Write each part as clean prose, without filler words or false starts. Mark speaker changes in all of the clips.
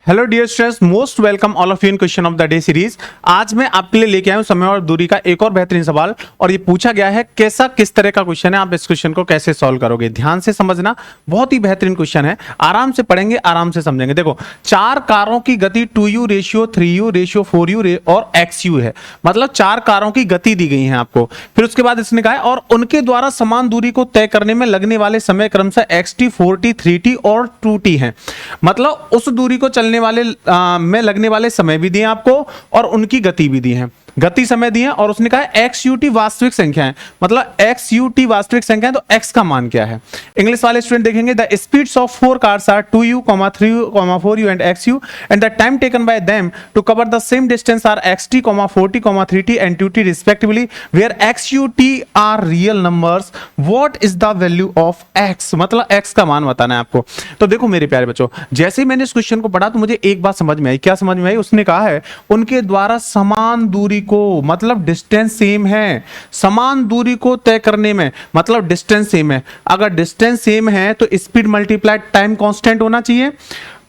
Speaker 1: Hello dear students, most welcome all of you in question of the day series. आज मैं आपके लिए लेके आया हूं समय और दूरी का एक और बेहतरीन सवाल, और ये पूछा गया है कैसा किस तरह का क्वेश्चन है, आप इस क्वेश्चन को कैसे सॉल्व करोगे। ध्यान से समझना, बहुत ही बेहतरीन क्वेश्चन है, आराम से पढ़ेंगे आराम से समझेंगे। देखो, चार कारों की गति 2u ratio 3u ratio 4u और xu है, मतलब चार कारों की गति दी गई है आपको। फिर उसके बाद इसने कहा है और उनके द्वारा समान दूरी को तय करने में लगने वाले समय क्रमशः xt 4t 3t और 2t है, मतलब उस दूरी को चलने वाले में लगने वाले समय भी दिए आपको और उनकी गति भी दी है, गति समय दिए। और उसने कहा है xut वास्तविक संख्या है, मतलब xut वास्तविक संख्या है, तो x का मान क्या है। इंग्लिश वाले स्टूडेंट देखेंगे the speeds of 4 cars are 2u, 3u, 4u and xu and the time taken by them to cover the same distance are xt, 40, 3t and 2t respectively, where xut are real numbers, what is the value of x, मतलब x का मान बताना है आपको। तो देखो मेरे प्यारे बच्चों, जैसे ही मैंने इस क्वेश्चन को पढ़ा तो मुझे एक बात समझ में आई। क्या समझ में आई? उसने कहा है उनके द्वारा समान दूरी को, मतलब डिस्टेंस सेम है, समान दूरी को तय करने में मतलब डिस्टेंस सेम है। अगर डिस्टेंस सेम है तो स्पीड मल्टीप्लाई टाइम कांस्टेंट होना चाहिए।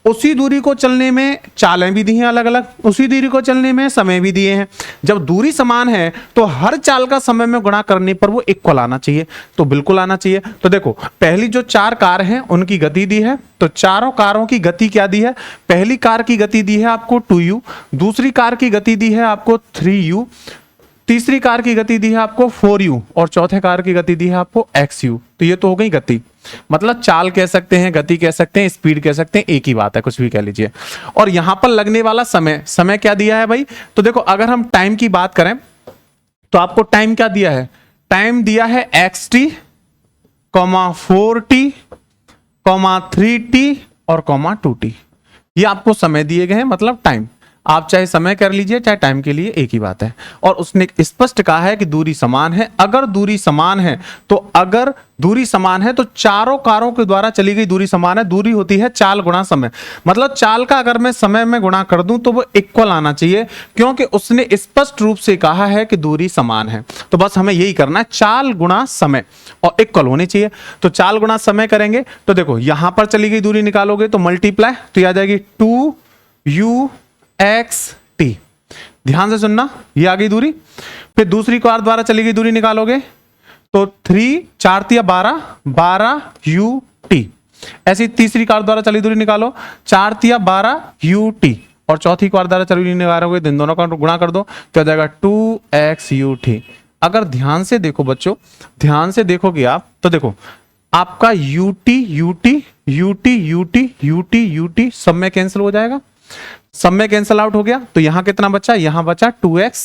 Speaker 1: उसी दूरी को चलने में चालें भी दी हैं अलग अलग, उसी दूरी को चलने में समय भी दिए हैं। जब दूरी समान है तो हर चाल का समय में गुणा करने पर वो इक्वल आना चाहिए, तो बिल्कुल आना चाहिए। तो देखो, पहली जो चार कार हैं उनकी गति दी है, तो चारों कारों की गति क्या दी है? पहली कार की गति दी है आपको 2u, दूसरी कार की गति दी है आपको 3u, तीसरी कार की गति दी है आपको 4u और चौथे कार की गति दी है आपको xu। तो ये तो हो गई गति, मतलब चाल कह सकते हैं, गति कह सकते हैं, स्पीड कह सकते हैं, एक ही बात है, कुछ भी कह लीजिए। और यहां पर लगने वाला समय, समय क्या दिया है भाई? तो देखो, अगर हम टाइम की बात करें तो आपको टाइम क्या दिया है? टाइम दिया है xt, 4t, 3t और 2t। ये आपको समय दिए गए हैं, मतलब टाइम। आप चाहे समय कर लीजिए चाहे टाइम के लिए एक ही बात है। और उसने स्पष्ट कहा है कि दूरी समान है। अगर दूरी समान है तो चारों कारों के द्वारा चली गई दूरी समान है। दूरी होती है चाल गुणा समय, मतलब चाल का अगर मैं समय में गुणा कर दूं तो वो इक्वल आना चाहिए, क्योंकि उसने स्पष्ट रूप से कहा है कि दूरी समान है। तो बस हमें यही करना है, चाल गुणा समय और इक्वल होने चाहिए। तो चाल गुणा समय करेंगे तो देखो, यहां पर चली गई दूरी निकालोगे तो मल्टीप्लाई, तो ये आ जाएगी 2u xt। ध्यान से सुनना, ये आ गई दूरी। फिर दूसरी कार द्वारा चली गई दूरी निकालोगे तो 3 4 तिया 12, 12ut। ऐसी तीसरी कार द्वारा चली दूरी निकालो, 4 तिया 12ut और चौथी कार द्वारा चली दूरी निकालोगे, इन दोनों का गुणा कर दो तो आ जाएगा 2xut। अगर ध्यान से देखो बच्चों, ध्यान से देखोगे आप तो देखो, आपका ut सब में कैंसिल हो जाएगा, सब में कैंसिल आउट हो गया। तो यहां कितना बचा? यहां बचा 2x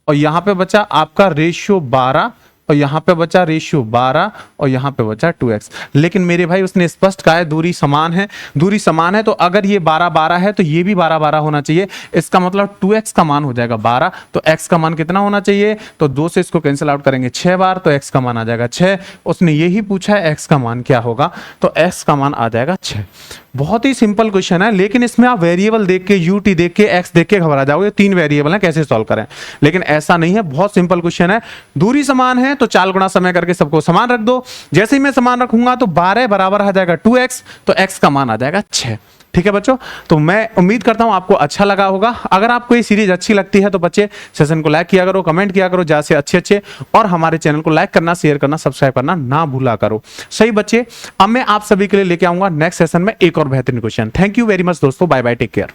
Speaker 1: और यहां पे बचा आपका रेशियो 12 और यहां पे बचा रेशियो 12 और यहां पे बचा 2x। लेकिन मेरे भाई उसने स्पष्ट कहा है दूरी समान है, दूरी समान है, तो अगर ये 12 12 है तो ये भी 12 12 होना चाहिए। इसका मतलब 2x का मान हो जाएगा 12, तो x का मान कितना होना चाहिए? तो 2 से इसको कैंसिल आउट करेंगे 6 बार, तो x का मान आ जाएगा 6। उसने यही पूछा है x का मान क्या होगा, तो x का मान आ जाएगा 6। बहुत ही सिंपल क्वेश्चन है, लेकिन इसमें आप वेरिएबल देख के, ut देख के, x देख के घबरा जाओगे, 3 वेरिएबल हैं कैसे सॉल्व करें। लेकिन ऐसा नहीं है, बहुत सिंपल क्वेश्चन है। दूरी समान है तो चाल गुणा समय करके सबको समान रख दो। जैसे ही मैं समान रखूंगा तो 12 बराबर आ जाएगा 2x, तो x का मान आ जाएगा 6। ठीक है बच्चों, तो मैं उम्मीद करता हूं आपको अच्छा लगा होगा। अगर आपको ये सीरीज अच्छी लगती है तो बच्चे सेशन को लाइक किया करो, कमेंट किया करो ज्यादा से अच्छे, और हमारे चैनल को लाइक करना, शेयर करना, सब्सक्राइब करना ना भूला करो। सही बच्चे, अब मैं आप सभी के लिए लेके आऊंगा नेक्स्ट सेशन में एक और बेहतरीन question. Thank you very much दोस्तों, बाय बाय, टेक केयर।